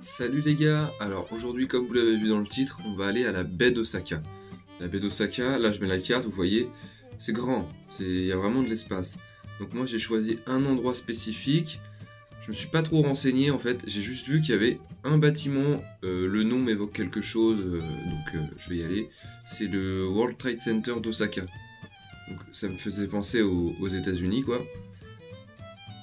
Salut les gars, alors aujourd'hui comme vous l'avez vu dans le titre, on va aller à la baie d'Osaka. La baie d'Osaka, là je mets la carte, vous voyez, c'est grand, il y a vraiment de l'espace. Donc moi j'ai choisi un endroit spécifique, je me suis pas trop renseigné en fait, j'ai juste vu qu'il y avait un bâtiment, le nom m'évoque quelque chose, donc je vais y aller. C'est le World Trade Center d'Osaka. Donc ça me faisait penser aux États-Unis quoi.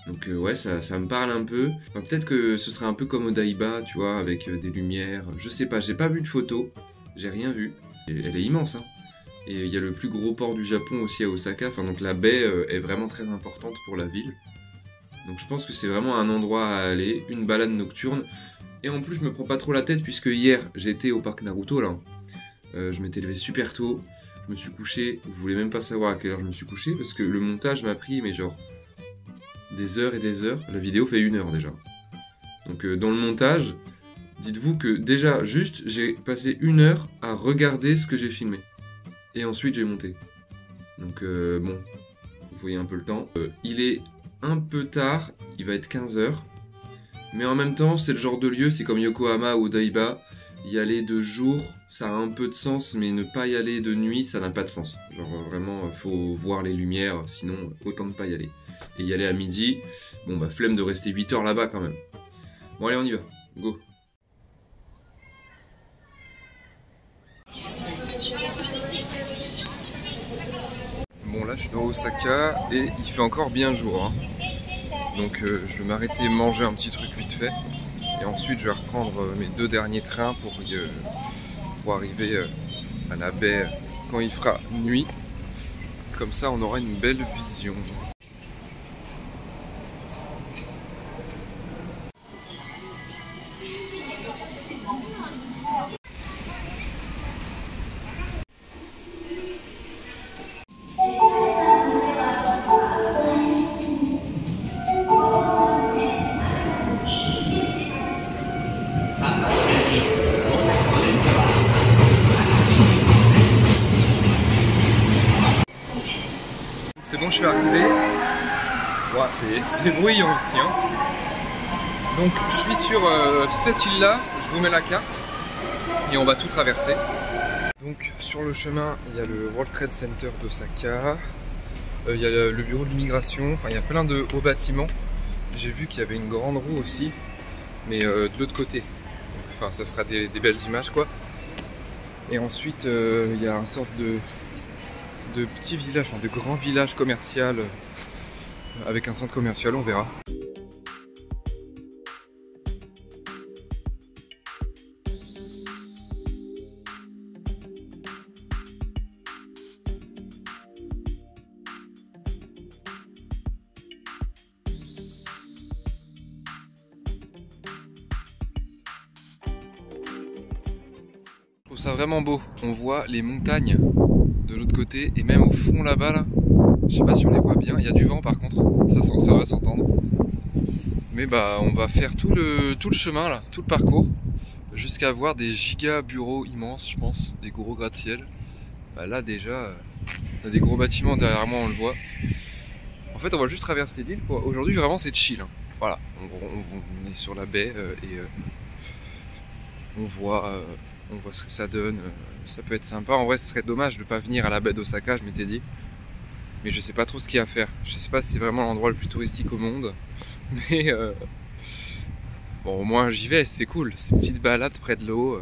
Donc ouais, ça me parle un peu. Enfin, peut-être que ce serait un peu comme Odaiba, tu vois, avec des lumières. Je sais pas, j'ai pas vu de photo, j'ai rien vu. Et elle est immense, hein. Et il y a le plus gros port du Japon aussi à Osaka. Enfin, donc la baie est vraiment très importante pour la ville. Donc je pense que c'est vraiment un endroit à aller, une balade nocturne. Et en plus, je me prends pas trop la tête puisque hier, j'étais au parc Naruto là. Je m'étais levé super tôt. Je me suis couché. Vous voulez même pas savoir à quelle heure je me suis couché parce que le montage m'a pris, mais genre des heures et des heures. La vidéo fait 1 heure déjà. Donc dans le montage, dites-vous que déjà juste j'ai passé 1 heure à regarder ce que j'ai filmé. Et ensuite j'ai monté. Donc bon, vous voyez un peu le temps. Il est un peu tard, il va être 15 h. Mais en même temps, c'est le genre de lieu, c'est comme Yokohama ou Odaiba. Y aller de jour, ça a un peu de sens, mais ne pas y aller de nuit, ça n'a pas de sens. Genre vraiment, faut voir les lumières, sinon autant ne pas y aller. Et y aller à midi, bon bah flemme de rester 8 heures là-bas quand même. Bon allez on y va, go. Bon là je suis dans Osaka et il fait encore bien jour, hein. Donc je vais m'arrêter manger un petit truc vite fait. Et ensuite je vais reprendre mes 2 derniers trains pour arriver à la baie quand il fera nuit. Comme ça on aura une belle vision. C'est bon, je suis arrivé. Wow, c'est bruyant ici, hein. Donc je suis sur cette île-là, je vous mets la carte et on va tout traverser. Donc sur le chemin, il y a le World Trade Center d'Osaka, il y a le bureau de l'immigration, enfin il y a plein de hauts bâtiments. J'ai vu qu'il y avait une grande roue aussi, mais de l'autre côté. Enfin ça fera des belles images quoi. Et ensuite il y a une sorte de petits villages, enfin de grands villages commerciaux avec un centre commercial, on verra. Je trouve ça vraiment beau, on voit les montagnes de l'autre côté et même au fond là-bas là, je sais pas si on les voit bien, il y a du vent par contre, ça va s'entendre. Mais bah on va faire tout le chemin là, tout le parcours, jusqu'à voir des giga bureaux immenses je pense, des gros gratte-ciel. Bah là déjà, il y a des gros bâtiments derrière moi, on le voit. En fait on va juste traverser l'île, aujourd'hui vraiment c'est chill, hein. Voilà, on est sur la baie et on voit ce que ça donne, ça peut être sympa. En vrai ce serait dommage de ne pas venir à la baie d'Osaka, je m'étais dit. Mais je sais pas trop ce qu'il y a à faire. Je sais pas si c'est vraiment l'endroit le plus touristique au monde. Mais bon au moins j'y vais, c'est cool. Ces petites balades près de l'eau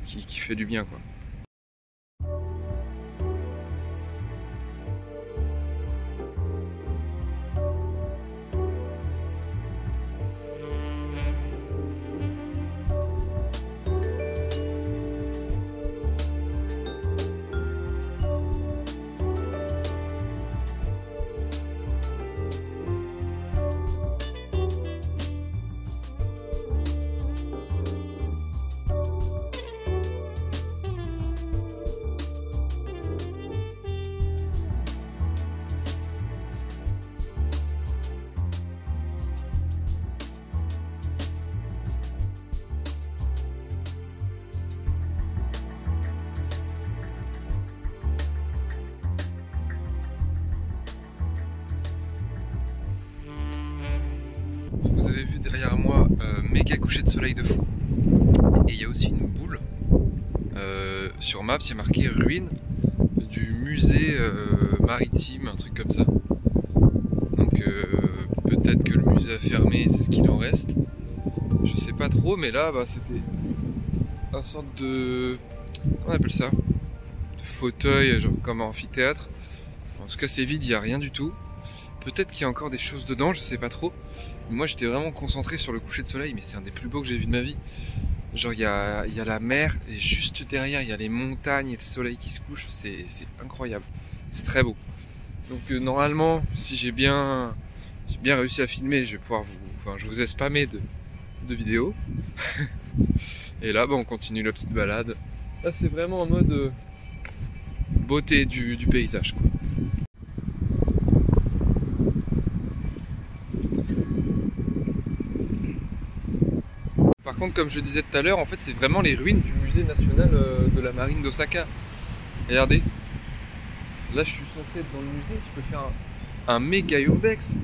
qui fait du bien quoi. méga coucher de soleil de fou. Et il y a aussi une boule. Sur Maps, il y a marqué ruine du musée maritime, un truc comme ça. Donc peut-être que le musée a fermé, c'est ce qu'il en reste. Je sais pas trop, mais là bah, c'était un sorte de... Comment on appelle ça? De fauteuil, genre comme un amphithéâtre. En tout cas c'est vide, il n'y a rien du tout. Peut-être qu'il y a encore des choses dedans, je sais pas trop. Mais moi j'étais vraiment concentré sur le coucher de soleil, mais c'est un des plus beaux que j'ai vu de ma vie. Genre il y a la mer et juste derrière il y a les montagnes et le soleil qui se couche, c'est incroyable, c'est très beau. Donc normalement si j'ai bien réussi à filmer, je vais pouvoir je vous ai spammé de vidéos. Et là bah, on continue la petite balade. Là c'est vraiment en mode beauté du paysage quoi. Par contre, comme je disais tout à l'heure, en fait, c'est vraiment les ruines du musée national de la marine d'Osaka. Regardez. Là, je suis censé être dans le musée. Je peux faire un méga urbex.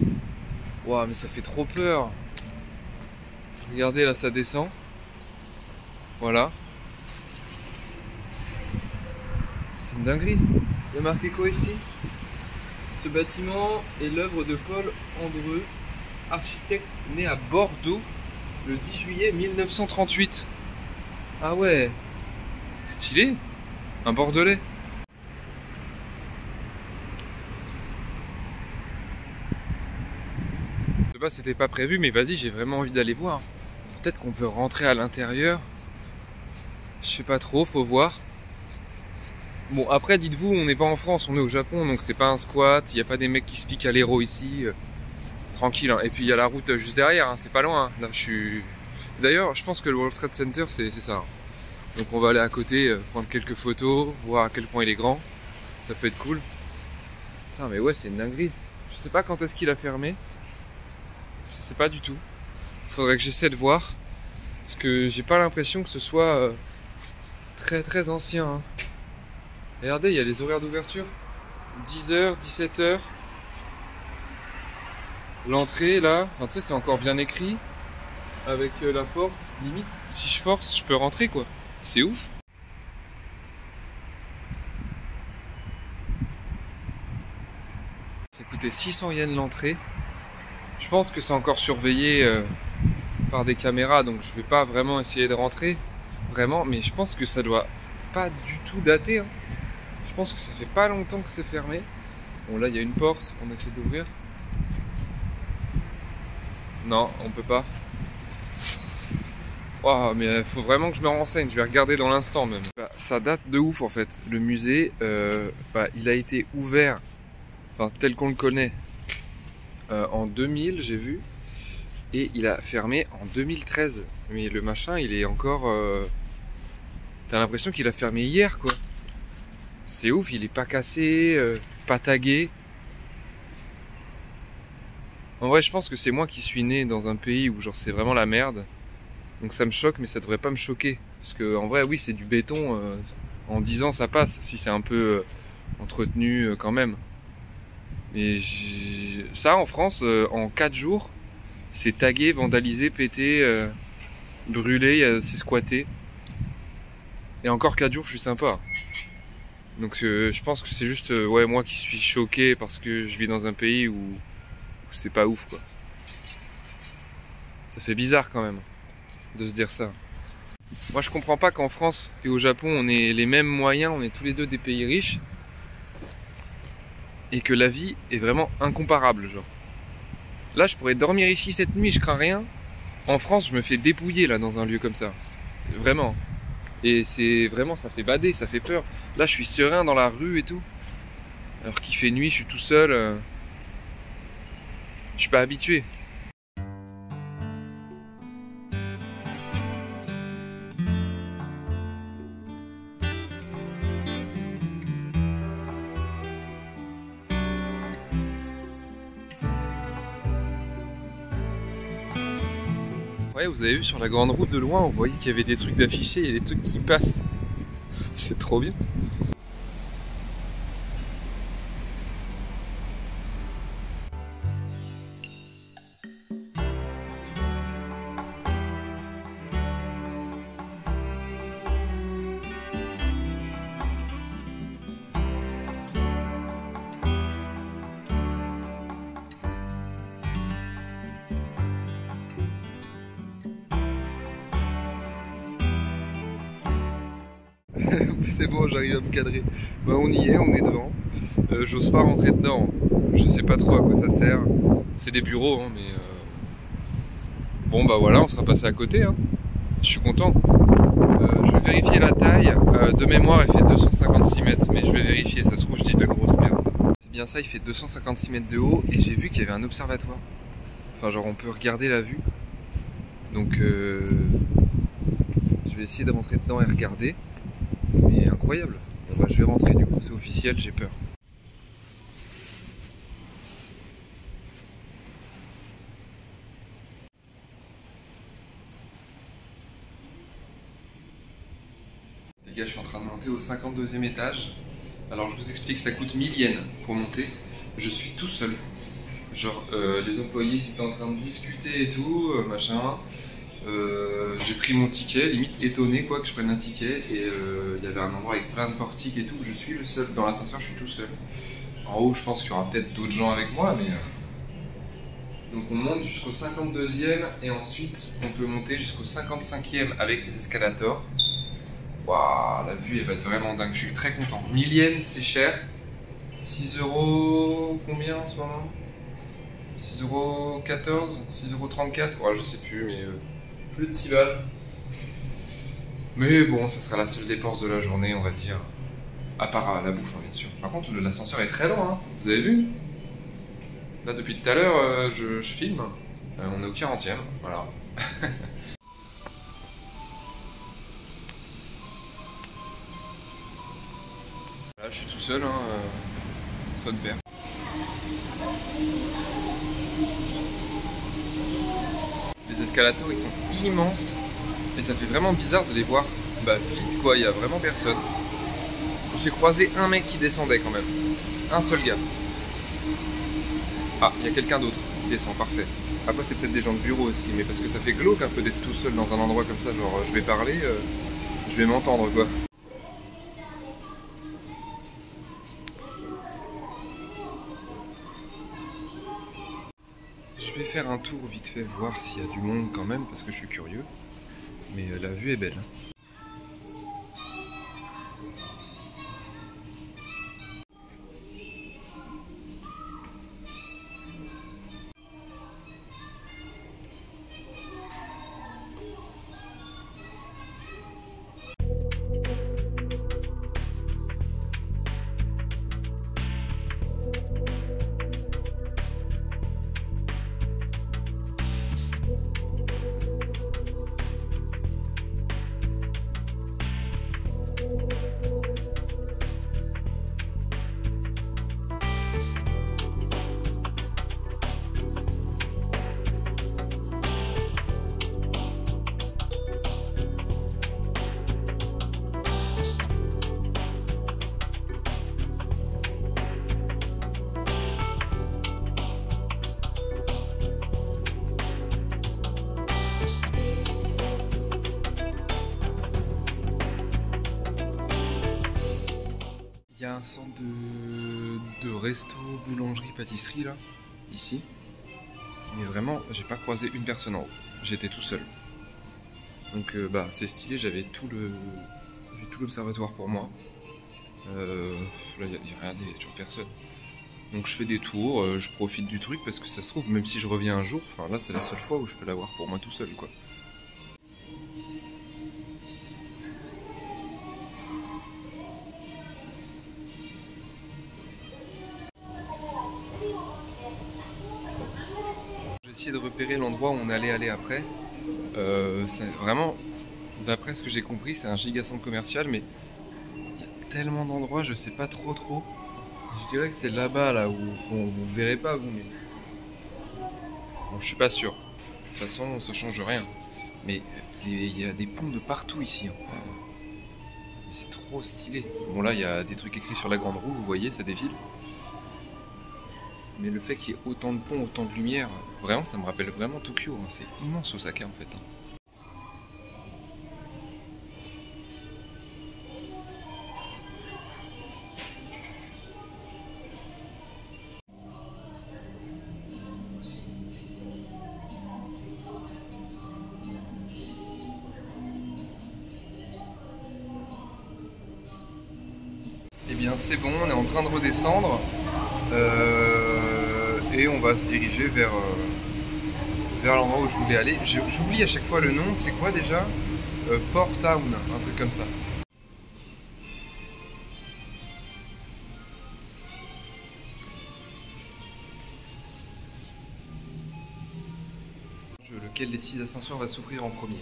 Waouh, mais ça fait trop peur. Regardez, là, ça descend. Voilà. C'est une dinguerie. Il y a marqué quoi ici? Ce bâtiment est l'œuvre de Paul Andreu, architecte né à Bordeaux le 10 juillet 1938. Ah ouais, stylé, un Bordelais. Je sais pas, c'était pas prévu, mais vas-y, j'ai vraiment envie d'aller voir. Peut-être qu'on peut rentrer à l'intérieur. Je sais pas trop, faut voir. Bon, après, dites-vous, on n'est pas en France, on est au Japon, donc c'est pas un squat. Il n'y a pas des mecs qui se piquent à l'héros ici. Tranquille, hein. Et puis il y a la route juste derrière, hein. C'est pas loin. Hein. Là, D'ailleurs, je pense que le World Trade Center, c'est ça. Hein. Donc on va aller à côté, prendre quelques photos, voir à quel point il est grand. Ça peut être cool. Putain, mais ouais, c'est une dinguerie. Je sais pas quand est-ce qu'il a fermé. Je sais pas du tout. Faudrait que j'essaie de voir. Parce que j'ai pas l'impression que ce soit très très ancien. Hein. Regardez, il y a les horaires d'ouverture. 10h, 17h. L'entrée là, enfin, tu sais, c'est encore bien écrit. Avec la porte, limite, si je force, je peux rentrer quoi. C'est ouf. Ça coûtait 600 yens l'entrée. Je pense que c'est encore surveillé par des caméras, donc je vais pas vraiment essayer de rentrer. Vraiment, mais je pense que ça doit pas du tout dater. Hein. Je pense que ça fait pas longtemps que c'est fermé. Bon là il y a une porte, on essaie d'ouvrir. Non, on peut pas. Oh, mais il faut vraiment que je me renseigne, je vais regarder dans l'instant même. Bah, ça date de ouf en fait. Le musée, il a été ouvert, enfin tel qu'on le connaît, en 2000 j'ai vu. Et il a fermé en 2013. Mais le machin il est encore... T'as l'impression qu'il a fermé hier quoi. C'est ouf, il est pas cassé, pas tagué. En vrai je pense que c'est moi qui suis né dans un pays où genre c'est vraiment la merde. Donc ça me choque, mais ça devrait pas me choquer. Parce que en vrai, oui, c'est du béton. En 10 ans, ça passe. Si c'est un peu entretenu quand même. Mais ça, en France, en 4 jours, c'est tagué, vandalisé, pété, brûlé, c'est squatté. Et encore 4 jours, je suis sympa. Donc je pense que c'est juste ouais, moi qui suis choqué parce que je vis dans un pays où c'est pas ouf, quoi. Ça fait bizarre quand même de se dire ça. Moi je comprends pas qu'en France et au Japon on ait les mêmes moyens, on est tous les deux des pays riches et que la vie est vraiment incomparable genre. Là je pourrais dormir ici cette nuit, je crains rien. En France je me fais dépouiller là dans un lieu comme ça. Vraiment. Et c'est vraiment, ça fait bader, ça fait peur. Là je suis serein dans la rue et tout. Alors qu'il fait nuit, je suis tout seul. Je suis pas habitué. Ouais, vous avez vu sur la grande route de loin, vous voyez qu'il y avait des trucs d'affichés, il y a des trucs qui passent. C'est trop bien. C'est bon, j'arrive à me cadrer. Bah, on y est, on est devant. J'ose pas rentrer dedans. Je sais pas trop à quoi ça sert. C'est des bureaux, hein, mais bon bah voilà, on sera passé à côté. Hein. Je suis content. Je vais vérifier la taille. De mémoire, elle fait 256 mètres, mais je vais vérifier. Ça se trouve, je dis de la grosse merde. C'est bien ça, il fait 256 mètres de haut et j'ai vu qu'il y avait un observatoire. Enfin, genre, on peut regarder la vue. Donc, je vais essayer de rentrer dedans et regarder. Mais incroyable. Bon, bah, je vais rentrer du coup, c'est officiel, j'ai peur. Les gars, je suis en train de monter au 52e étage. Alors, je vous explique, ça coûte 1000 yens pour monter. Je suis tout seul. Genre, les employés ils étaient en train de discuter et tout, machin. J'ai pris mon ticket, limite étonné quoi que je prenne un ticket. Et il y avait un endroit avec plein de portiques et tout. Je suis le seul. Dans l'ascenseur, je suis tout seul. En haut, je pense qu'il y aura peut-être d'autres gens avec moi, mais. Donc on monte jusqu'au 52e et ensuite on peut monter jusqu'au 55e avec les escalators. Waouh, la vue elle va être vraiment dingue, je suis très content. 1000 yens c'est cher. 6 euros combien en ce moment? 6,14 €, 6,34 €, ouais, je sais plus, mais plus de 6 balles. Mais bon, ça sera la seule dépense de la journée, on va dire. À part la bouffe, hein, bien sûr. Par contre, l'ascenseur est très lent, hein. Vous avez vu? Là, depuis tout à l'heure, je filme. On est au 40e, voilà. Là, je suis tout seul, hein, saute vert. Les escalators, ils sont immenses. Et ça fait vraiment bizarre de les voir vite, quoi. Il n'y a vraiment personne. J'ai croisé un mec qui descendait quand même. Un seul gars. Ah, il y a quelqu'un d'autre qui descend, parfait. Après, c'est peut-être des gens de bureau aussi, mais parce que ça fait glauque un peu d'être tout seul dans un endroit comme ça. Genre, je vais parler, je vais m'entendre, quoi. Je vais faire un tour vite fait, voir s'il y a du monde quand même, parce que je suis curieux. Mais la vue est belle. Il y a un centre de resto, boulangerie, pâtisserie là, ici. Mais vraiment, j'ai pas croisé une personne en haut. J'étais tout seul. Donc c'est stylé, j'avais tout l'observatoire pour moi. Là, regardez, il n'y a toujours personne. Donc je fais des tours, je profite du truc parce que ça se trouve, même si je reviens un jour, enfin là c'est la seule fois où je peux l'avoir pour moi tout seul quoi. J'ai essayé de repérer l'endroit où on allait aller après. C'est vraiment, d'après ce que j'ai compris, c'est un giga centre commercial, mais il y a tellement d'endroits, je sais pas trop. Je dirais que c'est là-bas, là où vous verrez pas vous, mais bon, je suis pas sûr. De toute façon, ça change rien. Mais il y a des ponts de partout ici. Hein. C'est trop stylé. Bon là, il y a des trucs écrits sur la grande roue, vous voyez, ça défile. Mais le fait qu'il y ait autant de ponts, autant de lumière, vraiment, ça me rappelle vraiment Tokyo. Hein. C'est immense Osaka en fait. Hein. bien, c'est bon, on est en train de redescendre et on va se diriger vers l'endroit où je voulais aller. J'oublie à chaque fois le nom, c'est quoi déjà? Port Town, un truc comme ça. Lequel des 6 ascenseurs va s'ouvrir en premier?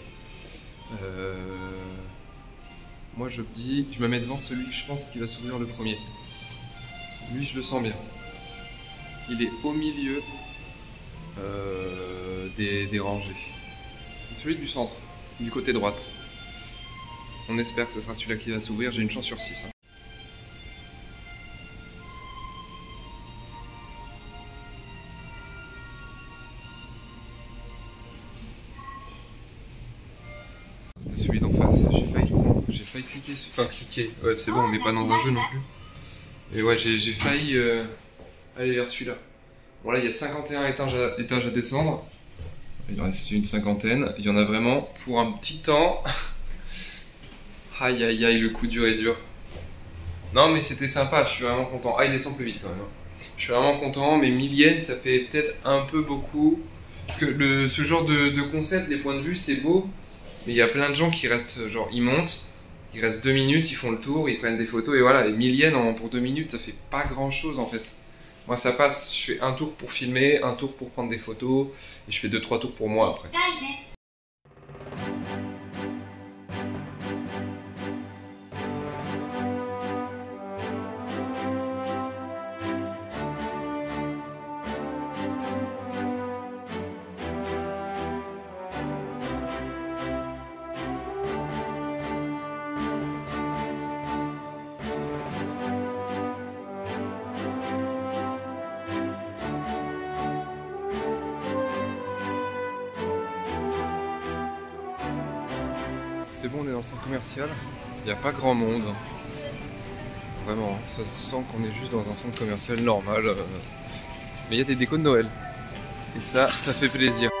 Moi je me mets devant celui que je pense qui va s'ouvrir le premier. Lui je le sens bien. Il est au milieu des rangées. C'est celui du centre, du côté droite. On espère que ce sera celui-là qui va s'ouvrir, j'ai une chance sur 6. Hein. C'était celui d'en face, j'ai failli cliquer, enfin cliquer, ouais c'est bon on n'est pas dans un jeu non plus. Et ouais j'ai failli aller vers celui-là. Bon là il y a 51 étages à descendre, il en reste une cinquantaine, il y en a vraiment pour un petit temps. Aïe aïe aïe, le coup dur est dur. Non mais c'était sympa, je suis vraiment content. Ah il descend plus vite quand même. Je suis vraiment content, mais 1000 yens ça fait peut-être un peu beaucoup. Parce que ce genre de concept, les points de vue c'est beau. Mais il y a plein de gens qui restent, genre ils montent, ils restent 2 minutes, ils font le tour, ils prennent des photos et voilà, et 1000 yens pour 2 minutes ça fait pas grand chose en fait. Moi ça passe, je fais un tour pour filmer, un tour pour prendre des photos, et je fais 2-3 tours pour moi après. C'est bon, on est dans le centre commercial, il n'y a pas grand monde. Vraiment, ça se sent qu'on est juste dans un centre commercial normal. Mais il y a des décos de Noël. Et ça fait plaisir.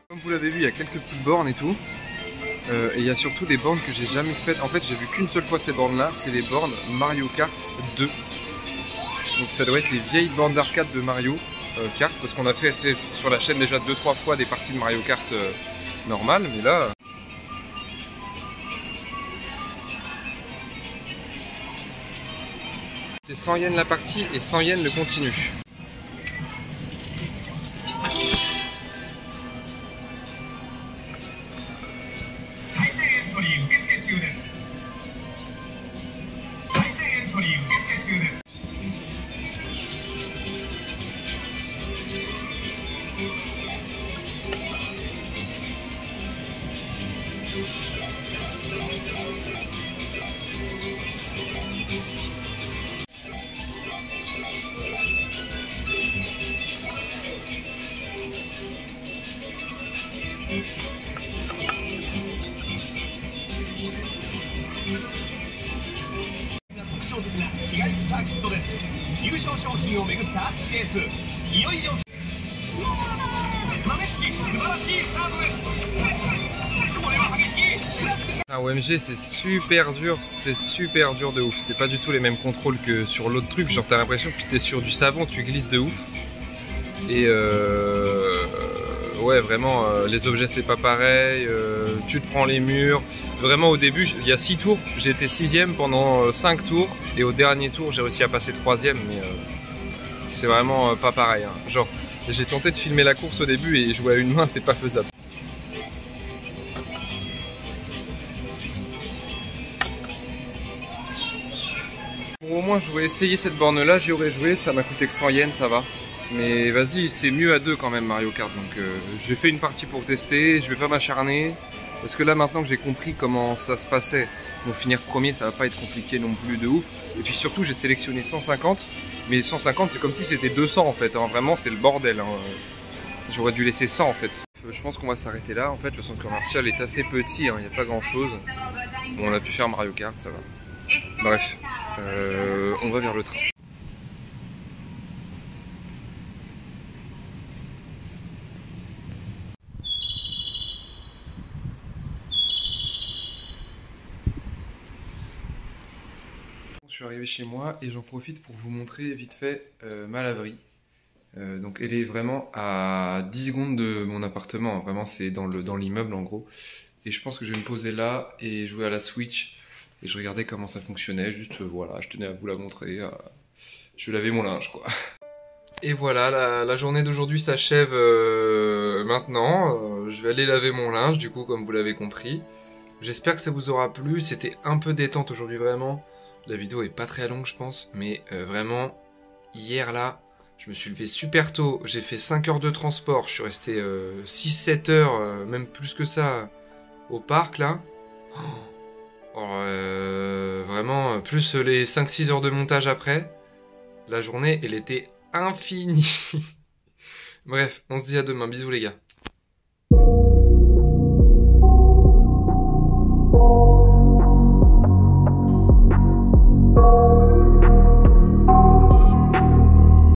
Comme vous l'avez vu, il y a quelques petites bornes et tout. Et il y a surtout des bornes que j'ai jamais faites. En fait, j'ai vu qu'une seule fois ces bornes-là, c'est les bornes Mario Kart 2. Donc ça doit être les vieilles bornes d'arcade de Mario Kart, parce qu'on a fait sur la chaîne déjà 2-3 fois des parties de Mario Kart normales, mais là... C'est 100 yens la partie et 100 yens le continu. Un OMG c'est super dur, c'était super dur de ouf, c'est pas du tout les mêmes contrôles que sur l'autre truc, genre t'as l'impression que t'es sur du savon, tu glisses de ouf. Et ouais vraiment les objets c'est pas pareil, tu te prends les murs. Vraiment au début, il y a 6 tours, j'ai été 6ème pendant 5 tours et au dernier tour j'ai réussi à passer 3ème, mais c'est vraiment pas pareil. Hein. Genre j'ai tenté de filmer la course au début et jouer à une main c'est pas faisable. Au moins, je voulais essayer cette borne-là, j'y aurais joué, ça m'a coûté que 100 yens, ça va. Mais vas-y, c'est mieux à deux quand même Mario Kart, donc j'ai fait une partie pour tester, je vais pas m'acharner. Parce que là, maintenant que j'ai compris comment ça se passait, bon, finir premier, ça va pas être compliqué non plus de ouf. Et puis surtout, j'ai sélectionné 150, mais 150, c'est comme si c'était 200 en fait, hein. Vraiment, c'est le bordel, hein. J'aurais dû laisser 100 en fait. Je pense qu'on va s'arrêter là, en fait, le centre commercial est assez petit, hein. Il n'y a pas grand chose. Bon, on a pu faire Mario Kart, ça va. Bref, on va vers le train. Je suis arrivé chez moi et j'en profite pour vous montrer vite fait ma laverie. Donc elle est vraiment à 10 secondes de mon appartement, vraiment c'est dans l'immeuble en gros. Et je pense que je vais me poser là et jouer à la Switch. Et je regardais comment ça fonctionnait, juste voilà, je tenais à vous la montrer. Je vais laver mon linge quoi. Et voilà, la journée d'aujourd'hui s'achève maintenant. Je vais aller laver mon linge du coup comme vous l'avez compris. J'espère que ça vous aura plu, c'était un peu détente aujourd'hui vraiment. La vidéo est pas très longue je pense, mais vraiment, hier là, je me suis levé super tôt, j'ai fait 5 heures de transport, je suis resté 6-7 heures, même plus que ça, au parc là. Vraiment, plus les 5-6 heures de montage après, la journée elle était infinie. Bref, on se dit à demain, bisous les gars.